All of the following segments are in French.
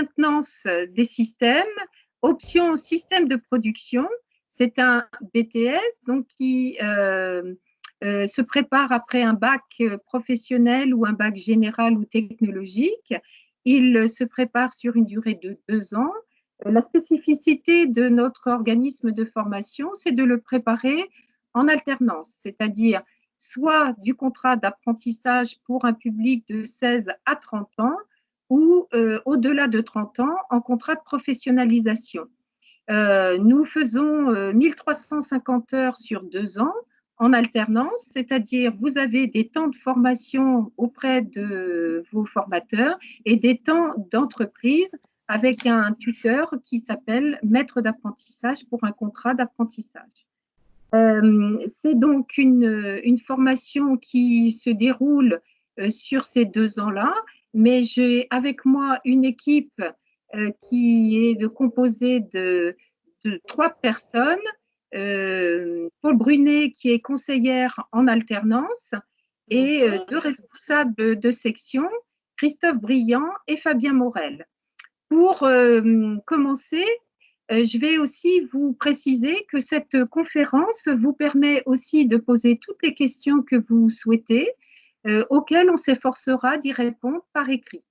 maintenance des systèmes, option système de production. C'est un BTS donc qui se prépare après un bac professionnel ou un bac général ou technologique. Il se prépare sur une durée de 2 ans. La spécificité de notre organisme de formation, c'est de le préparer en alternance, c'est-à-dire soit du contrat d'apprentissage pour un public de 16 à 30 ans ou au-delà de 30 ans en contrat de professionnalisation. Nous faisons 1350 heures sur 2 ans en alternance, c'est-à-dire vous avez des temps de formation auprès de vos formateurs et des temps d'entreprise avec un tuteur qui s'appelle maître d'apprentissage pour un contrat d'apprentissage. C'est donc une formation qui se déroule sur ces 2 ans-là, mais j'ai avec moi une équipe qui est composée de 3 personnes. Paul Brunet, qui est conseillère en alternance, et 2 responsables de section, Christophe Briand et Fabien Morel. Pour commencer, je vais aussi vous préciser que cette conférence vous permet aussi de poser toutes les questions que vous souhaitez, auxquelles on s'efforcera d'y répondre par écrit.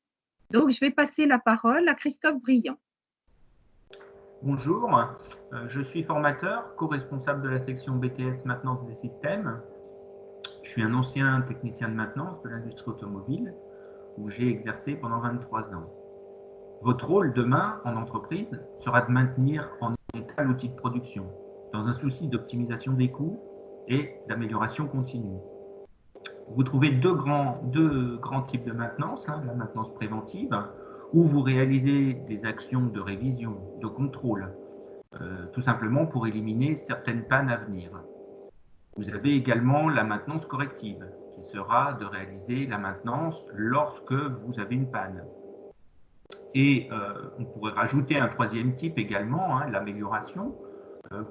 Donc, je vais passer la parole à Christophe Briand. Bonjour, je suis formateur, co-responsable de la section BTS Maintenance des systèmes. Je suis un ancien technicien de maintenance de l'industrie automobile où j'ai exercé pendant 23 ans. Votre rôle demain en entreprise sera de maintenir en état l'outil de production dans un souci d'optimisation des coûts et d'amélioration continue. Vous trouvez deux grands types de maintenance, la maintenance préventive, où vous réalisez des actions de révision, de contrôle, tout simplement pour éliminer certaines pannes à venir. Vous avez également la maintenance corrective, qui sera de réaliser la maintenance lorsque vous avez une panne. Et on pourrait rajouter un troisième type également, l'amélioration,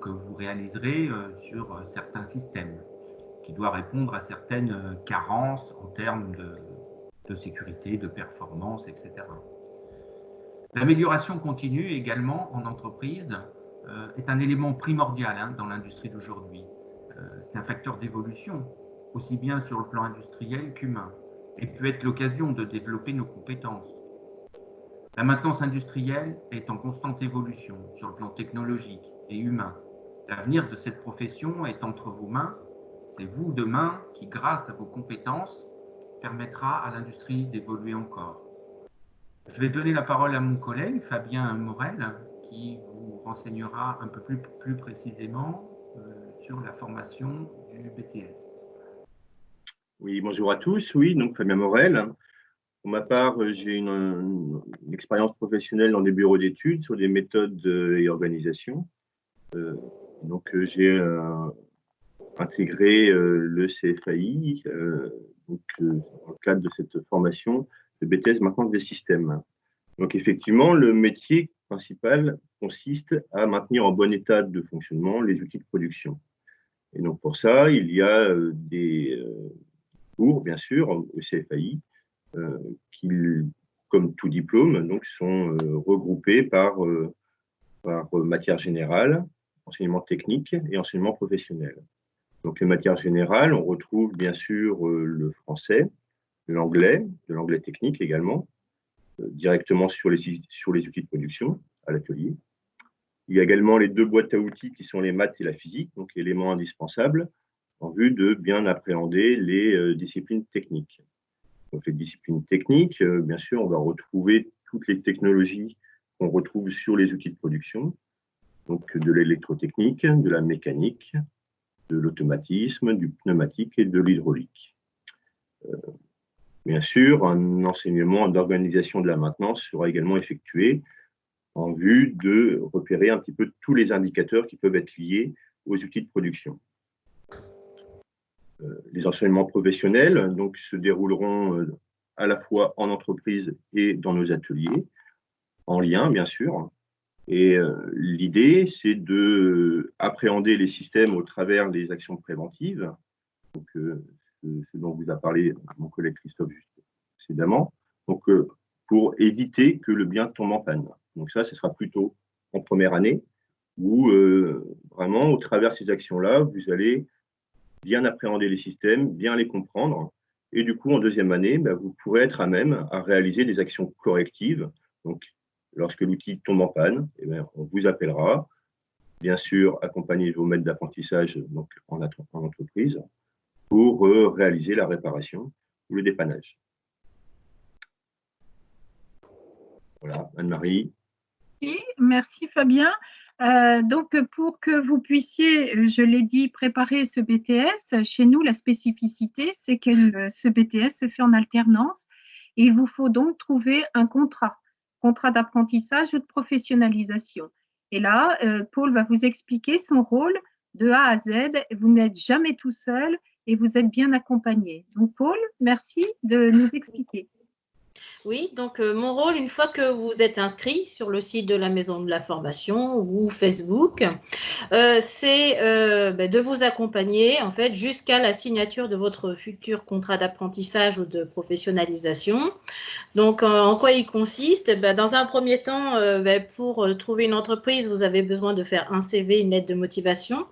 que vous réaliserez sur certains systèmes, qui doit répondre à certaines carences en termes de sécurité, de performance, etc. L'amélioration continue également en entreprise est un élément primordial dans l'industrie d'aujourd'hui. C'est un facteur d'évolution, aussi bien sur le plan industriel qu'humain, et peut être l'occasion de développer nos compétences. La maintenance industrielle est en constante évolution sur le plan technologique et humain. L'avenir de cette profession est entre vos mains. C'est vous demain qui, grâce à vos compétences, permettra à l'industrie d'évoluer encore. Je vais donner la parole à mon collègue Fabien Morel qui vous renseignera un peu plus précisément sur la formation du BTS. Oui, bonjour à tous. Oui, donc Fabien Morel. Pour ma part, j'ai une expérience professionnelle dans des bureaux d'études sur des méthodes et organisations. J'ai intégré le CFAI dans le cadre de cette formation de BTS Maintenance des systèmes. Donc effectivement, le métier principal consiste à maintenir en bon état de fonctionnement les outils de production. Et donc pour ça, il y a des cours, bien sûr, au CFAI, qui, comme tout diplôme, donc, sont regroupés par matière générale, enseignement technique et enseignement professionnel. Donc les matières générales, on retrouve bien sûr le français, l'anglais, de l'anglais technique également, directement sur les outils de production à l'atelier. Il y a également les 2 boîtes à outils qui sont les maths et la physique, donc éléments indispensables en vue de bien appréhender les disciplines techniques. Donc les disciplines techniques, bien sûr, on va retrouver toutes les technologies qu'on retrouve sur les outils de production, donc de l'électrotechnique, de la mécanique, de l'automatisme, du pneumatique et de l'hydraulique. Bien sûr, un enseignement d'organisation de la maintenance sera également effectué en vue de repérer un petit peu tous les indicateurs qui peuvent être liés aux outils de production. Les enseignements professionnels donc, se dérouleront à la fois en entreprise et dans nos ateliers, en lien bien sûr. Et l'idée, c'est d'appréhender les systèmes au travers des actions préventives, donc, ce dont vous a parlé mon collègue Christophe juste précédemment. Donc, pour éviter que le bien tombe en panne. Donc ça, ce sera plutôt en première année, où vraiment, au travers de ces actions-là, vous allez bien appréhender les systèmes, bien les comprendre. Et du coup, en deuxième année, vous pourrez être à même à réaliser des actions correctives. Donc, lorsque l'outil tombe en panne, on vous appellera, bien sûr, accompagner vos maîtres d'apprentissage donc en entreprise pour réaliser la réparation ou le dépannage. Voilà, Anne-Marie. Merci Fabien. Donc, pour que vous puissiez, je l'ai dit, préparer ce BTS, chez nous, la spécificité, c'est que ce BTS se fait en alternance. Et il vous faut donc trouver un contrat d'apprentissage ou de professionnalisation. Et là, Paul va vous expliquer son rôle de A à Z. Vous n'êtes jamais tout seul et vous êtes bien accompagné. Donc, Paul, merci de nous expliquer. Oui, donc mon rôle, une fois que vous êtes inscrit sur le site de la Maison de la Formation ou Facebook, c'est de vous accompagner en fait jusqu'à la signature de votre futur contrat d'apprentissage ou de professionnalisation. Donc, en quoi il consiste? Dans un premier temps, pour trouver une entreprise, vous avez besoin de faire un CV, une lettre de motivation.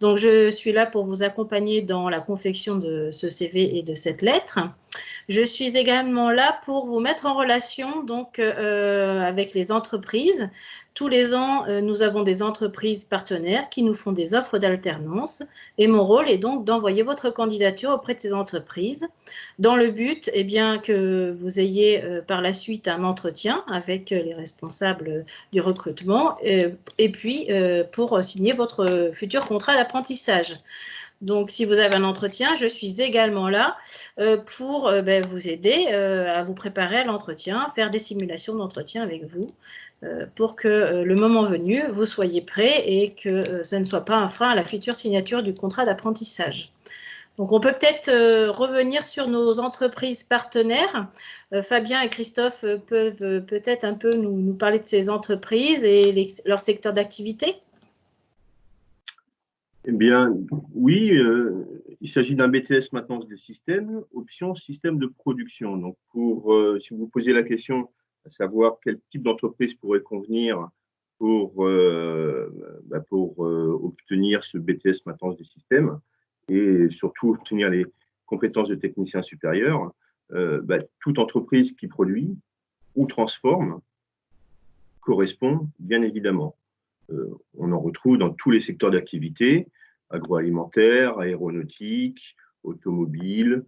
Donc, je suis là pour vous accompagner dans la confection de ce CV et de cette lettre. Je suis également là pour vous mettre en relation donc, avec les entreprises. Tous les ans, nous avons des entreprises partenaires qui nous font des offres d'alternance et mon rôle est donc d'envoyer votre candidature auprès de ces entreprises dans le but que vous ayez par la suite un entretien avec les responsables du recrutement et puis pour signer votre futur contrat d'apprentissage. Donc, si vous avez un entretien, je suis également là pour vous aider à vous préparer à l'entretien, faire des simulations d'entretien avec vous pour que le moment venu, vous soyez prêt et que ce ne soit pas un frein à la future signature du contrat d'apprentissage. Donc, on peut peut-être revenir sur nos entreprises partenaires. Fabien et Christophe peuvent peut-être un peu nous parler de ces entreprises et leur secteur d'activité. Eh bien, oui, il s'agit d'un BTS maintenance des systèmes, option système de production. Donc, si vous vous posez la question, à savoir quel type d'entreprise pourrait convenir pour obtenir ce BTS maintenance des systèmes et surtout obtenir les compétences de technicien supérieur, toute entreprise qui produit ou transforme correspond bien évidemment. On en retrouve dans tous les secteurs d'activité, agroalimentaire, aéronautique, automobile,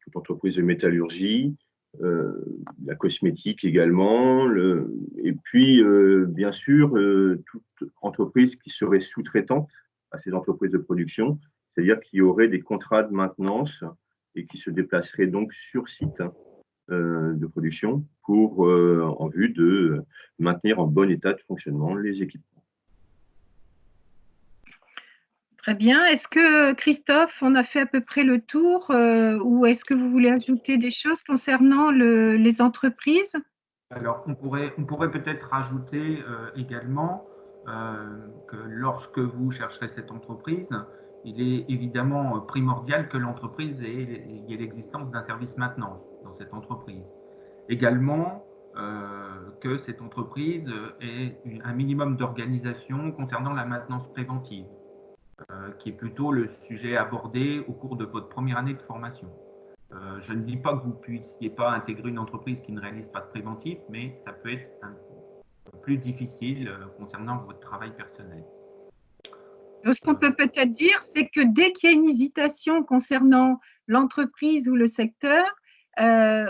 toute entreprise de métallurgie, la cosmétique également, et puis bien sûr toute entreprise qui serait sous-traitante à ces entreprises de production, c'est-à-dire qui aurait des contrats de maintenance et qui se déplacerait donc sur site de production en vue de maintenir en bon état de fonctionnement les équipements. Très bien. Est-ce que, Christophe, on a fait à peu près le tour ou est-ce que vous voulez ajouter des choses concernant les entreprises? Alors, on pourrait peut-être rajouter également que lorsque vous chercherez cette entreprise, il est évidemment primordial que l'entreprise ait l'existence d'un service maintenance dans cette entreprise. Également, que cette entreprise ait un minimum d'organisation concernant la maintenance préventive, qui est plutôt le sujet abordé au cours de votre première année de formation. Je ne dis pas que vous ne puissiez pas intégrer une entreprise qui ne réalise pas de préventif, mais ça peut être un peu plus difficile concernant votre travail personnel. Ce qu'on peut peut-être dire, c'est que dès qu'il y a une hésitation concernant l'entreprise ou le secteur,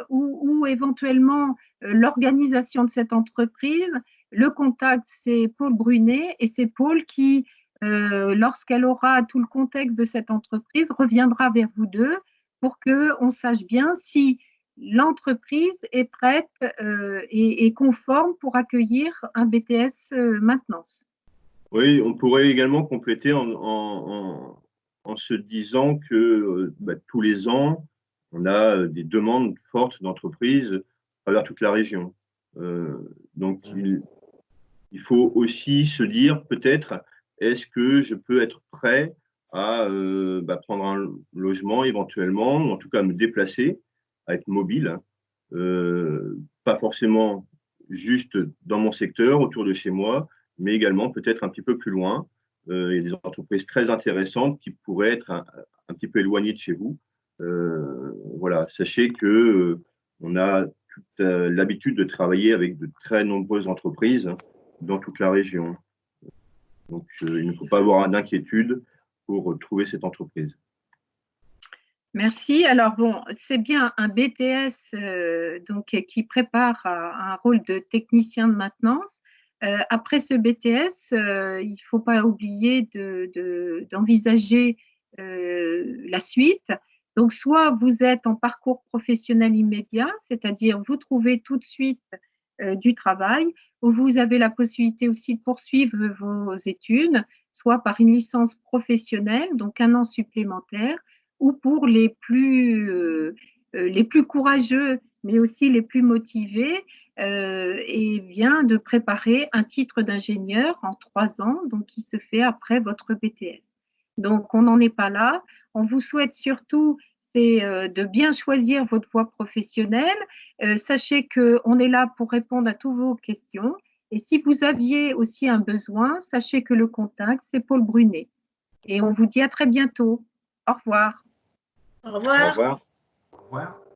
ou éventuellement l'organisation de cette entreprise, le contact, c'est Paul Brunet et c'est Paul qui, lorsqu'elle aura tout le contexte de cette entreprise, reviendra vers vous deux pour qu'on sache bien si l'entreprise est prête et conforme pour accueillir un BTS maintenance. Oui, on pourrait également compléter en se disant que tous les ans, on a des demandes fortes d'entreprises à travers toute la région. Donc, il faut aussi se dire peut-être, est-ce que je peux être prêt à prendre un logement éventuellement, ou en tout cas me déplacer, à être mobile, pas forcément juste dans mon secteur, autour de chez moi, mais également peut-être un petit peu plus loin. Il y a des entreprises très intéressantes qui pourraient être un petit peu éloignées de chez vous. Voilà, sachez que on a toute l'habitude de travailler avec de très nombreuses entreprises dans toute la région. Donc, il ne faut pas avoir d'inquiétude pour trouver cette entreprise. Merci. Alors bon, c'est bien un BTS donc, qui prépare à un rôle de technicien de maintenance. Après ce BTS, il ne faut pas oublier d'envisager la suite. Donc, soit vous êtes en parcours professionnel immédiat, c'est-à-dire vous trouvez tout de suite du travail, ou vous avez la possibilité aussi de poursuivre vos études, soit par une licence professionnelle, donc 1 an supplémentaire, ou pour les plus courageux, mais aussi les plus motivés, et bien de préparer un titre d'ingénieur en 3 ans, donc qui se fait après votre BTS. Donc, on n'en est pas là. On vous souhaite surtout de bien choisir votre voie professionnelle. Sachez qu'on est là pour répondre à toutes vos questions. Et si vous aviez aussi un besoin, sachez que le contact, c'est Paul Brunet. Et on vous dit à très bientôt. Au revoir. Au revoir. Au revoir. Au revoir.